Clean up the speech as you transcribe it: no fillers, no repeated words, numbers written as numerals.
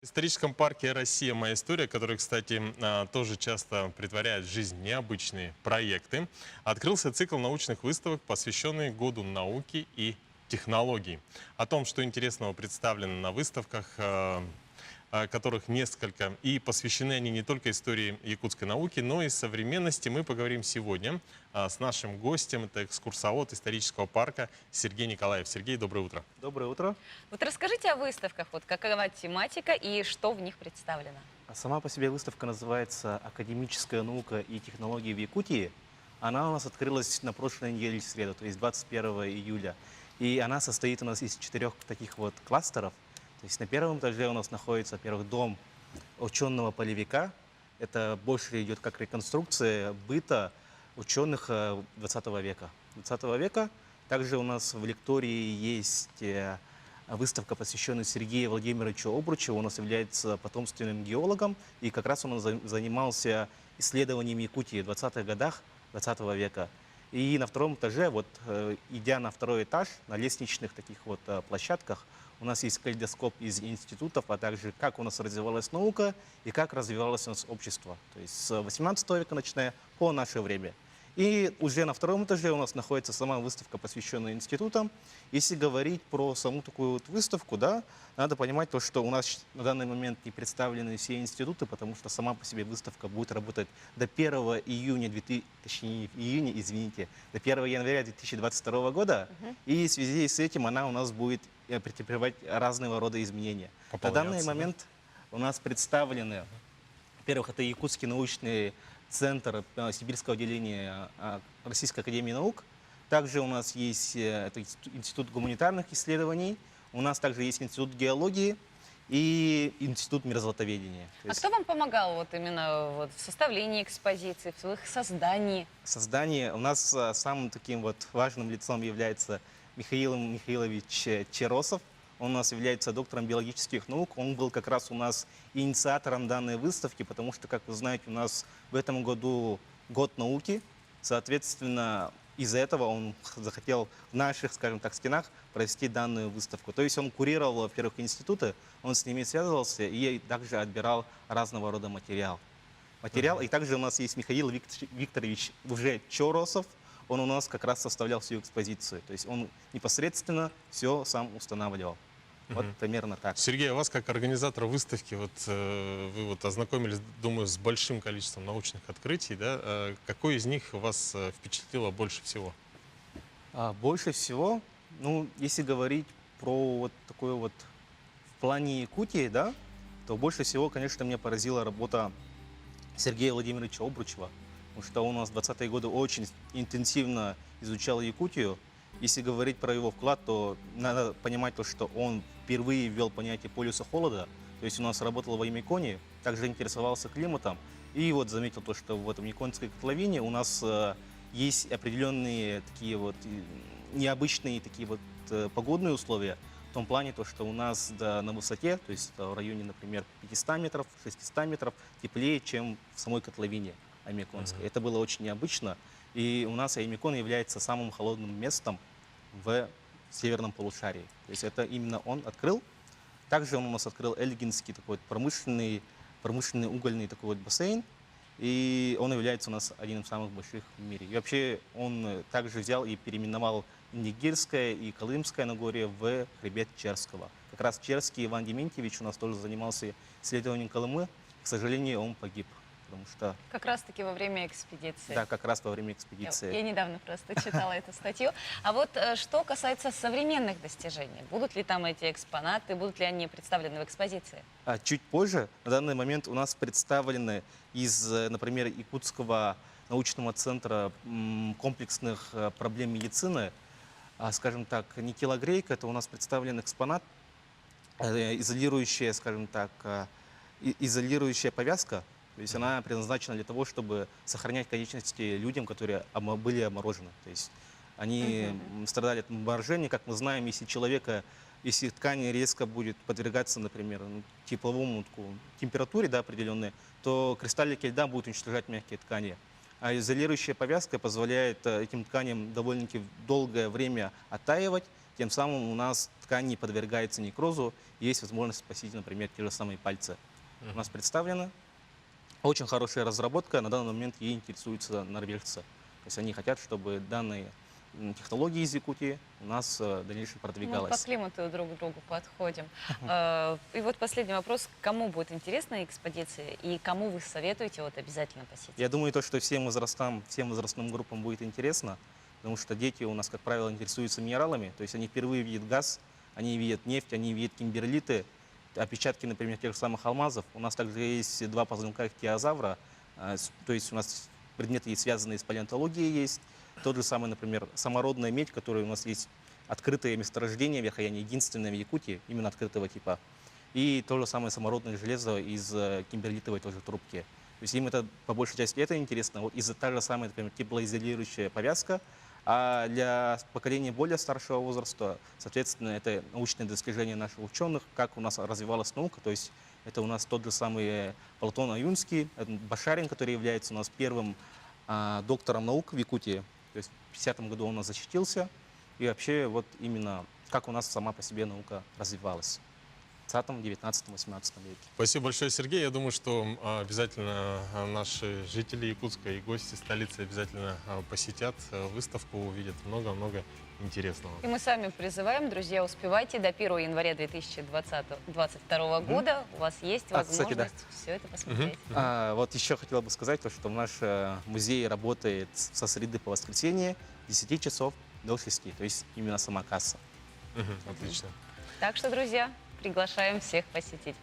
В историческом парке «Россия. Моя история», который, кстати, тоже часто претворяет в жизнь необычные проекты, открылся цикл научных выставок, посвященный Году науки и технологий. О том, что интересного представлено на выставках, которых несколько, и посвящены они не только истории якутской науки, но и современности, мы поговорим сегодня с нашим гостем. Это экскурсовод исторического парка Сергей Николаев. Сергей, доброе утро. Доброе утро. Вот расскажите о выставках, вот какова тематика и что в них представлено. Сама по себе выставка называется «Академическая наука и технологии в Якутии». Она у нас открылась на прошлой неделе в среду, то есть 21 июля. И она состоит у нас из 4 таких вот кластеров. То есть на первом этаже у нас находится, во-первых, дом ученого полевика. Это больше идет как реконструкция быта ученых 20 века. 20 века. Также у нас в лектории есть выставка, посвященная Сергею Владимировичу Обручеву. Он у нас является потомственным геологом, и как раз он занимался исследованием Якутии в 20-х годах 20 века. И на втором этаже, вот идя на второй этаж, на лестничных таких вот площадках, у нас есть калейдоскоп из институтов, а также как у нас развивалась наука и как развивалось у нас общество. То есть с 18 века начиная по наше время. И уже на втором этаже у нас находится сама выставка, посвященная институтам. Если говорить про саму такую вот выставку, да, надо понимать то, что у нас на данный момент не представлены все институты, потому что сама по себе выставка будет работать до 1 июня, точнее, июня, извините, до 1 января 2022 года. И в связи с этим она у нас будет претерпевать разного рода изменения. На данный момент у нас представлены, во-первых, это Якутский научный центр Сибирского отделения Российской академии наук. Также у нас есть Институт гуманитарных исследований, у нас также есть Институт геологии и Институт мирозлатоведения. А кто вам помогал вот именно вот в составлении экспозиции, в их создании? Создание у нас самым таким вот важным лицом является Михаил Михайлович Черосов. Он у нас является доктором биологических наук. Он был как раз у нас инициатором данной выставки, потому что, как вы знаете, у нас в этом году год науки. Соответственно, из-за этого он захотел в наших, скажем так, стенах провести данную выставку. То есть он курировал, во-первых, институты, он с ними связывался и также отбирал разного рода материал. И также у нас есть Михаил Викторович уже Чоросов. Он у нас как раз составлял всю экспозицию. То есть он непосредственно все сам устанавливал. Вот примерно так. Сергей, а вас как организатора выставки, вы вот ознакомились, думаю, с большим количеством научных открытий, да? Какой из них вас впечатлило больше всего? Больше всего, ну, если говорить про вот такое вот в плане Якутии, да, то больше всего, конечно, меня поразила работа Сергея Владимировича Обручева, потому что он у нас в 20-е годы очень интенсивно изучал Якутию. Если говорить про его вклад, то надо понимать то, что он впервые ввел понятие полюса холода, то есть у нас работал во Ямиконе, также интересовался климатом, и вот заметил то, что в этом Яконской котловине у нас есть определенные такие вот необычные такие вот погодные условия, в том плане, то, что у нас на высоте, то есть в районе, например, 500 метров, 600 метров теплее, чем в самой котловине Ямиконской. Это было очень необычно. И у нас Ямикон является самым холодным местом в северном полушарии. То есть это именно он открыл. Также он у нас открыл Эльгинский такой вот промышленный угольный такой вот бассейн. И он является у нас одним из самых больших в мире. И вообще он также взял и переименовал Нигирское и Колымское Нагорье в хребет Черского. Как раз Черский Иван Дементьевич у нас тоже занимался исследованием Колымы. К сожалению, он погиб. Потому что... Как раз-таки во время экспедиции. Да, как раз во время экспедиции. Я недавно просто читала эту статью. А вот что касается современных достижений, будут ли там эти экспонаты, будут ли они представлены в экспозиции? Чуть позже, на данный момент у нас представлены из, например, Якутского научного центра комплексных проблем медицины, скажем так, никелогрейка, это у нас представлен экспонат, изолирующая, скажем так, изолирующая повязка. То есть она предназначена для того, чтобы сохранять конечности людям, которые были обморожены. То есть они страдали от обморожения. Как мы знаем, если ткань резко будет подвергаться, например, тепловому температуре, да, определенной, то кристаллики льда будут уничтожать мягкие ткани. А изолирующая повязка позволяет этим тканям довольно-таки долгое время оттаивать, Тем самым у нас ткань не подвергается некрозу, и есть возможность спасти, например, те же самые пальцы. У нас представлена очень хорошая разработка, на данный момент ей интересуются норвежцы. То есть они хотят, чтобы данные технологии из Якутии у нас в дальнейшем Мы по продвигалась. климату друг к другу подходим. И вот последний вопрос. Кому будет интересна экспедиция и кому вы советуете вот обязательно посетить? Я думаю, то, что всем возрастным группам будет интересно, потому что дети у нас, как правило, интересуются минералами, то есть они впервые видят газ, они видят нефть, они видят кимберлиты, отпечатки, например, тех же самых алмазов. У нас также есть два позвонка ихтиозавра, то есть у нас предметы, связанные с палеонтологией, есть. Тот же самый, например, самородная медь, которая у нас есть открытое месторождение в Верхояне, единственное в Якутии, именно открытого типа. И то же самое самородное железо из кимберлитовой тоже трубки. То есть им это, по большей части, это интересно. Вот из-за та же самая, например, теплоизолирующая повязка. А для поколения более старшего возраста, соответственно, это научные достижения наших ученых, как у нас развивалась наука. То есть это у нас тот же самый Платон Аюнский, Башарин, который является у нас первым доктором наук в Якутии. То есть в 50-м году он у нас защитился. И вообще вот именно как у нас сама по себе наука развивалась в 20-м, 19-м, 18 веке. Спасибо большое, Сергей. Я думаю, что обязательно наши жители Якутска и гости столицы обязательно посетят выставку, увидят много-много интересного. И мы сами призываем, друзья, успевайте до 1 января 2022 года. У вас есть кстати, да. возможность все это посмотреть. Вот еще хотел бы сказать, то, что наш музей работает со среды по воскресенье с 10 часов до 6, то есть именно сама касса. Отлично. Так что, друзья, приглашаем всех посетить.